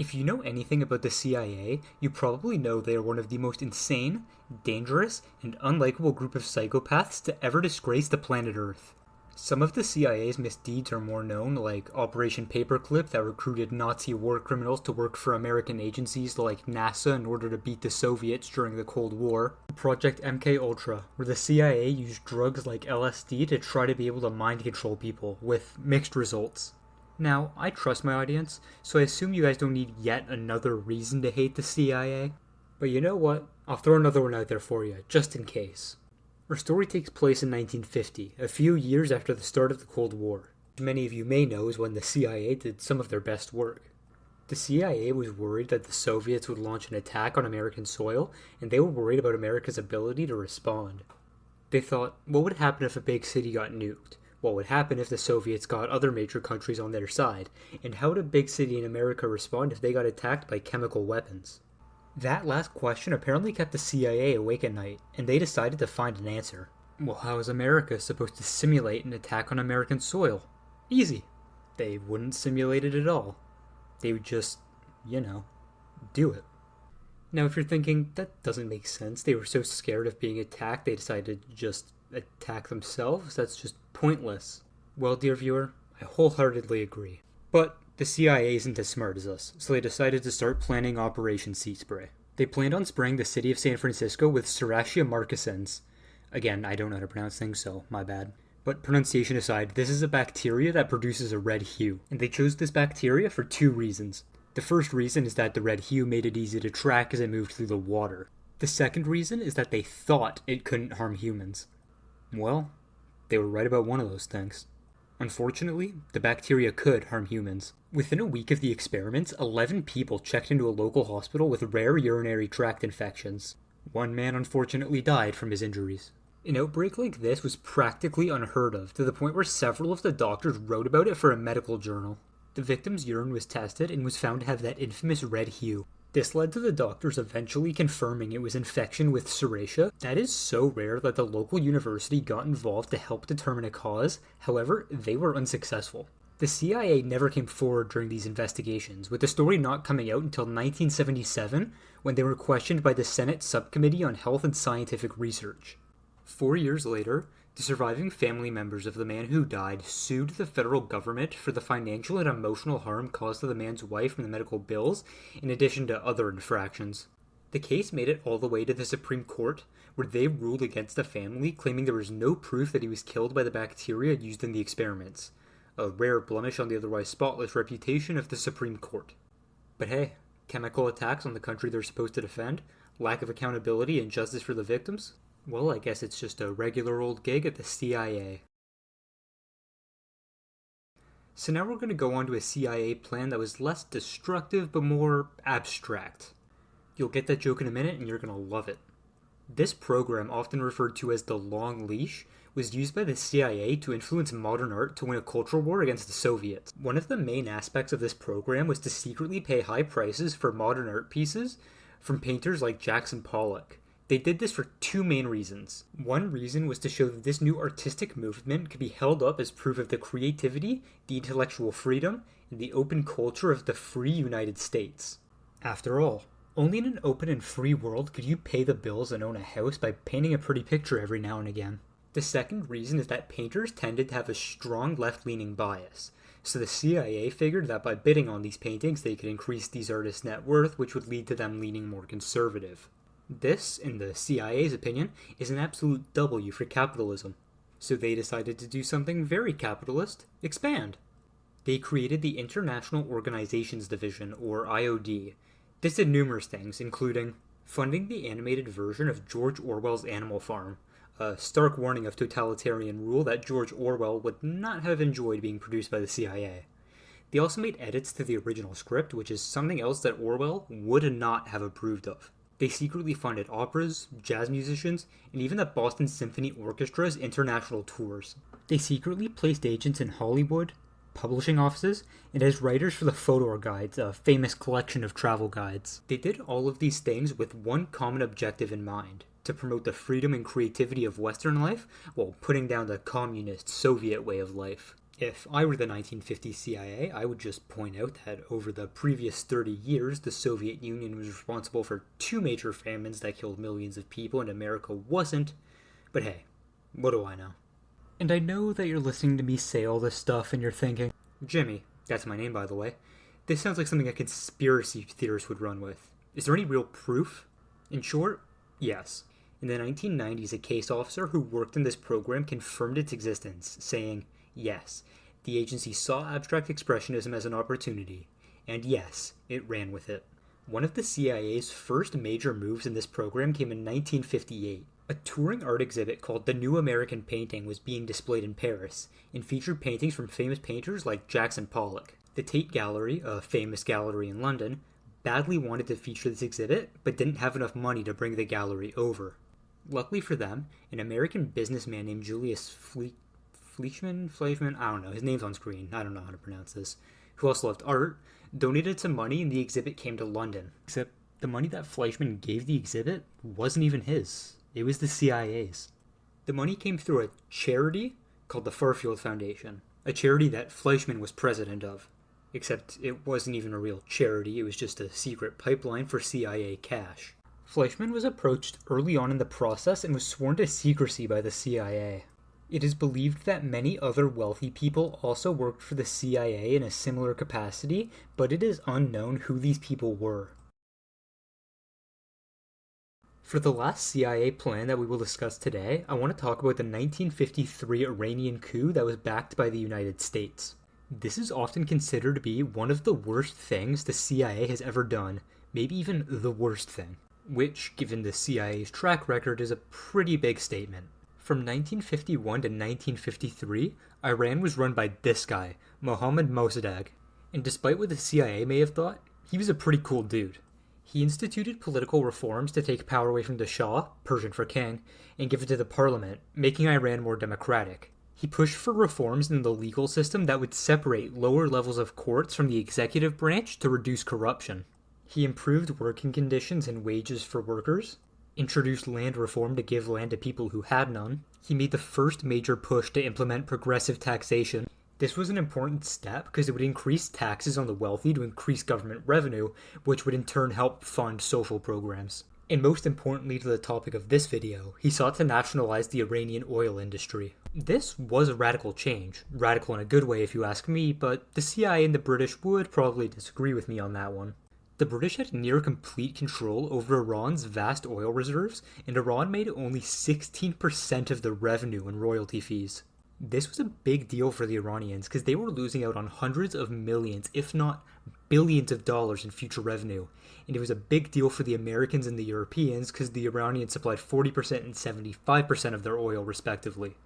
If you know anything about the CIA, you probably know they are one of the most insane, dangerous, and unlikable group of psychopaths to ever disgrace the planet Earth. Some of the CIA's misdeeds are more known, like Operation Paperclip that recruited Nazi war criminals to work for American agencies like NASA in order to beat the Soviets during the Cold War, Project MKUltra, where the CIA used drugs like LSD to try to be able to mind control people, with mixed results. Now, I trust my audience, so I assume you guys don't need yet another reason to hate the CIA. But you know what? I'll throw another one out there for you, just in case. Our story takes place in 1950, a few years after the start of the Cold War. Many of you may know is when the CIA did some of their best work. The CIA was worried that the Soviets would launch an attack on American soil, and they were worried about America's ability to respond. They thought, what would happen if a big city got nuked? What would happen if the Soviets got other major countries on their side? And how would a big city in America respond if they got attacked by chemical weapons? That last question apparently kept the CIA awake at night, and they decided to find an answer. Well, how is America supposed to simulate an attack on American soil? Easy. They wouldn't simulate it at all. They would just, do it. Now, if you're thinking, that doesn't make sense, they were so scared of being attacked, they decided to just attack themselves? That's just pointless. Well, dear viewer, I wholeheartedly agree. But the CIA isn't as smart as us, so they decided to start planning Operation Sea Spray. They planned on spraying the city of San Francisco with Serratia marcescens. Again, I don't know how to pronounce things, so my bad. But pronunciation aside, this is a bacteria that produces a red hue, and they chose this bacteria for two reasons. The first reason is that the red hue made it easy to track as it moved through the water. The second reason is that they thought it couldn't harm humans. Well, they were right about one of those things. Unfortunately, the bacteria could harm humans. Within a week of the experiments, 11 people checked into a local hospital with rare urinary tract infections. One man unfortunately died from his injuries. An outbreak like this was practically unheard of, to the point where several of the doctors wrote about it for a medical journal. The victim's urine was tested and was found to have that infamous red hue. This led to the doctors eventually confirming it was infection with Serratia. That is so rare that the local university got involved to help determine a cause. However, they were unsuccessful. The CIA never came forward during these investigations, with the story not coming out until 1977, when they were questioned by the Senate Subcommittee on Health and Scientific Research. 4 years later, the surviving family members of the man who died sued the federal government for the financial and emotional harm caused to the man's wife from the medical bills, in addition to other infractions. The case made it all the way to the Supreme Court, where they ruled against the family, claiming there was no proof that he was killed by the bacteria used in the experiments. A rare blemish on the otherwise spotless reputation of the Supreme Court. But hey, chemical attacks on the country they're supposed to defend, lack of accountability and justice for the victims? Well, I guess it's just a regular old gig at the CIA. So now we're going to go on to a CIA plan that was less destructive but more abstract. You'll get that joke in a minute and you're going to love it. This program, often referred to as the Long Leash, was used by the CIA to influence modern art to win a cultural war against the Soviets. One of the main aspects of this program was to secretly pay high prices for modern art pieces from painters like Jackson Pollock. They did this for two main reasons. One reason was to show that this new artistic movement could be held up as proof of the creativity, the intellectual freedom, and the open culture of the free United States. After all, only in an open and free world could you pay the bills and own a house by painting a pretty picture every now and again. The second reason is that painters tended to have a strong left-leaning bias, so the CIA figured that by bidding on these paintings they could increase these artists' net worth, which would lead to them leaning more conservative. This, in the CIA's opinion, is an absolute W for capitalism. So they decided to do something very capitalist: expand. They created the International Organizations Division, or IOD. This did numerous things, including funding the animated version of George Orwell's Animal Farm, a stark warning of totalitarian rule that George Orwell would not have enjoyed being produced by the CIA. They also made edits to the original script, which is something else that Orwell would not have approved of. They secretly funded operas, jazz musicians, and even the Boston Symphony Orchestra's international tours. They secretly placed agents in Hollywood, publishing offices, and as writers for the Fodor Guides, a famous collection of travel guides. They did all of these things with one common objective in mind: to promote the freedom and creativity of Western life while putting down the communist Soviet way of life. If I were the 1950s CIA, I would just point out that over the previous 30 years, the Soviet Union was responsible for 2 major famines that killed millions of people and America wasn't. But hey, what do I know? And I know that you're listening to me say all this stuff and you're thinking, Jimmy, that's my name by the way, this sounds like something a conspiracy theorist would run with. Is there any real proof? In short, yes. In the 1990s, a case officer who worked in this program confirmed its existence, saying, yes, the agency saw abstract expressionism as an opportunity, and yes, it ran with it. One of the CIA's first major moves in this program came in 1958. A touring art exhibit called The New American Painting was being displayed in Paris, and featured paintings from famous painters like Jackson Pollock. The Tate Gallery, a famous gallery in London, badly wanted to feature this exhibit, but didn't have enough money to bring the gallery over. Luckily for them, an American businessman named Julius Fleischmann, I don't know, his name's on screen, I don't know how to pronounce this, who also loved art, donated some money and the exhibit came to London. Except the money that Fleischmann gave the exhibit wasn't even his. It was the CIA's. The money came through a charity called the Fairfield Foundation, a charity that Fleischmann was president of. Except it wasn't even a real charity, it was just a secret pipeline for CIA cash. Fleischmann was approached early on in the process and was sworn to secrecy by the CIA. It is believed that many other wealthy people also worked for the CIA in a similar capacity, but it is unknown who these people were. For the last CIA plan that we will discuss today, I want to talk about the 1953 Iranian coup that was backed by the United States. This is often considered to be one of the worst things the CIA has ever done, maybe even the worst thing, which, given the CIA's track record, is a pretty big statement. From 1951 to 1953, Iran was run by this guy, Mohammad Mossadegh, and despite what the CIA may have thought, he was a pretty cool dude. He instituted political reforms to take power away from the Shah, Persian for king, and give it to the parliament, making Iran more democratic. He pushed for reforms in the legal system that would separate lower levels of courts from the executive branch to reduce corruption. He improved working conditions and wages for workers, introduced land reform to give land to people who had none. He made the first major push to implement progressive taxation. This was an important step because it would increase taxes on the wealthy to increase government revenue, which would in turn help fund social programs. And most importantly to the topic of this video, he sought to nationalize the Iranian oil industry. This was a radical change. Radical in a good way if you ask me, but the CIA and the British would probably disagree with me on that one. The British had near complete control over Iran's vast oil reserves, and Iran made only 16% of the revenue in royalty fees. This was a big deal for the Iranians because they were losing out on hundreds of millions, if not billions of dollars in future revenue. And it was a big deal for the Americans and the Europeans because the Iranians supplied 40% and 75% of their oil respectively.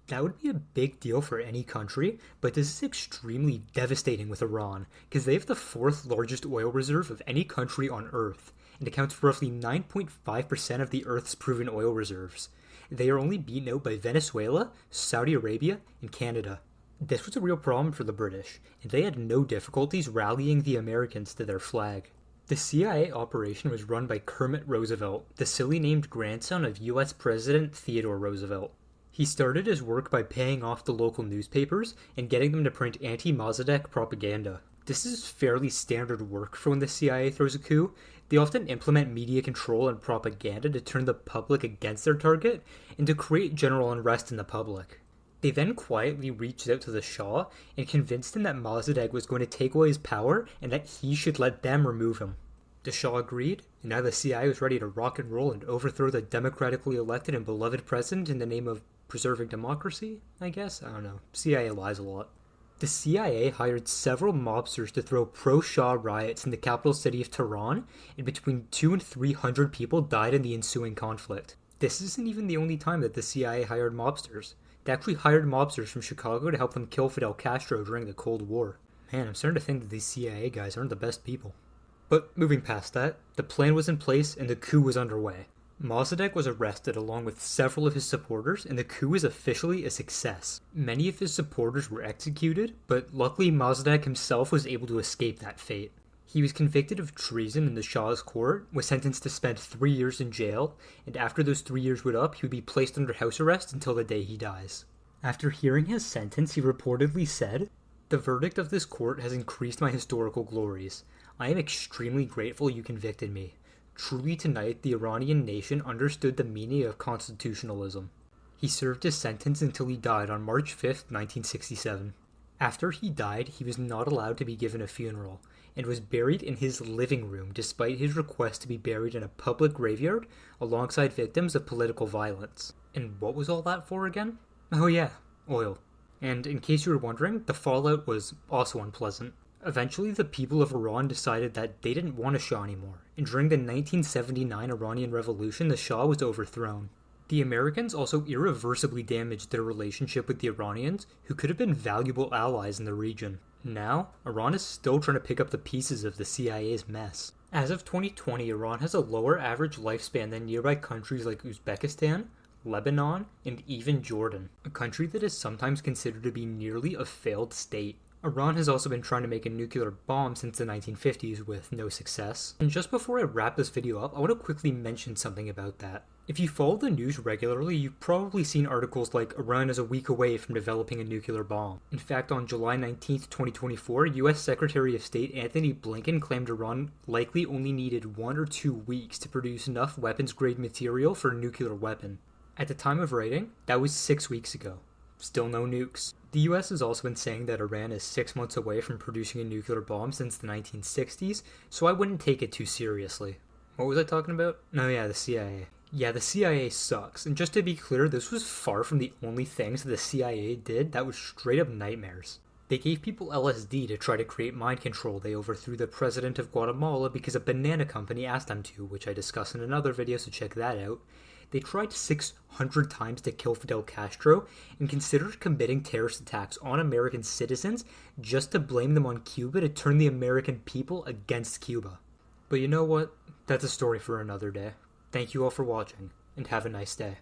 That would be a big deal for any country, but this is extremely devastating with Iran because they have the 4th largest oil reserve of any country on Earth and accounts for roughly 9.5% of the Earth's proven oil reserves. They are only beaten out by Venezuela, Saudi Arabia, and Canada. This was a real problem for the British, and they had no difficulties rallying the Americans to their flag. The CIA operation was run by Kermit Roosevelt, the silly named grandson of US President Theodore Roosevelt. He started his work by paying off the local newspapers and getting them to print anti-Mossadegh propaganda. This is fairly standard work for when the CIA throws a coup. They often implement media control and propaganda to turn the public against their target and to create general unrest in the public. They then quietly reached out to the Shah and convinced him that Mossadegh was going to take away his power and that he should let them remove him. The Shah agreed, and now the CIA was ready to rock and roll and overthrow the democratically elected and beloved president in the name of preserving democracy, I guess? I don't know. CIA lies a lot. The CIA hired several mobsters to throw pro-Shah riots in the capital city of Tehran, and between 200 and 300 people died in the ensuing conflict. This isn't even the only time that the CIA hired mobsters. They actually hired mobsters from Chicago to help them kill Fidel Castro during the Cold War. Man, I'm starting to think that these CIA guys aren't the best people. But moving past that, the plan was in place and the coup was underway. Mossadegh was arrested along with several of his supporters, and the coup was officially a success. Many of his supporters were executed, but luckily Mossadegh himself was able to escape that fate. He was convicted of treason in the Shah's court, was sentenced to spend 3 years in jail, and after those 3 years were up, he would be placed under house arrest until the day he dies. After hearing his sentence, he reportedly said, "The verdict of this court has increased my historical glories. I am extremely grateful you convicted me. Truly tonight the Iranian nation understood the meaning of constitutionalism." He served his sentence until he died on March 5th, 1967. After he died, he was not allowed to be given a funeral, and was buried in his living room despite his request to be buried in a public graveyard alongside victims of political violence. And what was all that for again? Oh yeah, oil. And in case you were wondering, the fallout was also unpleasant. Eventually, the people of Iran decided that they didn't want a Shah anymore, and during the 1979 Iranian Revolution, the Shah was overthrown. The Americans also irreversibly damaged their relationship with the Iranians, who could have been valuable allies in the region. Now, Iran is still trying to pick up the pieces of the CIA's mess. As of 2020, Iran has a lower average lifespan than nearby countries like Uzbekistan, Lebanon, and even Jordan, a country that is sometimes considered to be nearly a failed state. Iran has also been trying to make a nuclear bomb since the 1950s with no success. And just before I wrap this video up, I want to quickly mention something about that. If you follow the news regularly, you've probably seen articles like Iran is a week away from developing a nuclear bomb. In fact, on July 19, 2024, US Secretary of State Anthony Blinken claimed Iran likely only needed 1 or 2 weeks to produce enough weapons-grade material for a nuclear weapon. At the time of writing, that was 6 weeks ago. Still no nukes. The US has also been saying that Iran is 6 months away from producing a nuclear bomb since the 1960s, so I wouldn't take it too seriously. What was I talking about? No, yeah, the CIA. Yeah, the CIA sucks, and just to be clear, this was far from the only things that the CIA did that was straight up nightmares. They gave people LSD to try to create mind control. They overthrew the president of Guatemala because a banana company asked them to, which I discussed in another video, so check that out. They tried 600 times to kill Fidel Castro and considered committing terrorist attacks on American citizens just to blame them on Cuba to turn the American people against Cuba. But you know what? That's a story for another day. Thank you all for watching, and have a nice day.